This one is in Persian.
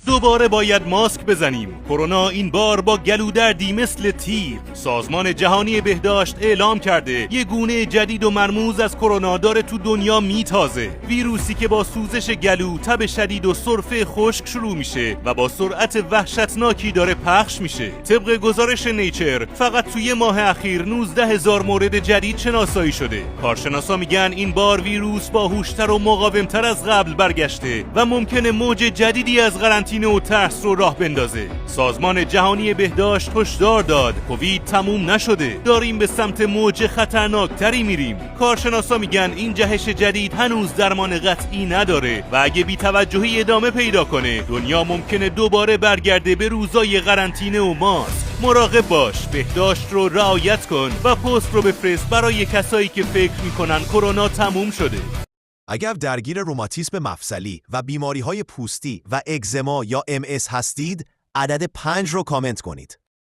دوباره باید ماسک بزنیم. کرونا این بار با گلودردی مثل تیر. سازمان جهانی بهداشت اعلام کرده یه گونه جدید و مرموز از کرونا داره تو دنیا میتازه. ویروسی که با سوزش گلو، تب شدید و سرفه خشک شروع میشه و با سرعت وحشتناکی داره پخش میشه. طبق گزارش نیچر فقط توی ماه اخیر 19,000 مورد جدید شناسایی شده. کارشناسا میگن این بار ویروس باهوشتر و مقاومتر از قبل برگشته و ممکنه موج جدیدی از قرنطینه و ترس رو راه بندازه. سازمان جهانی بهداشت هشدار داد کووید تموم نشده، داریم به سمت موج خطرناکتری میریم. کارشناسا میگن این جهش جدید هنوز درمان قطعی نداره و اگه بی‌توجهی ادامه پیدا کنه دنیا ممکنه دوباره برگرده به روزای قرنطینه و ماسک. مراقب باش، بهداشت رو رعایت کن و پست رو بفرست برای کسایی که فکر میکنن کرونا تموم شده. اگر درگیر روماتیسم مفصلی و بیماری‌های پوستی و اگزما یا MS هستید، عدد 5 رو کامنت کنید.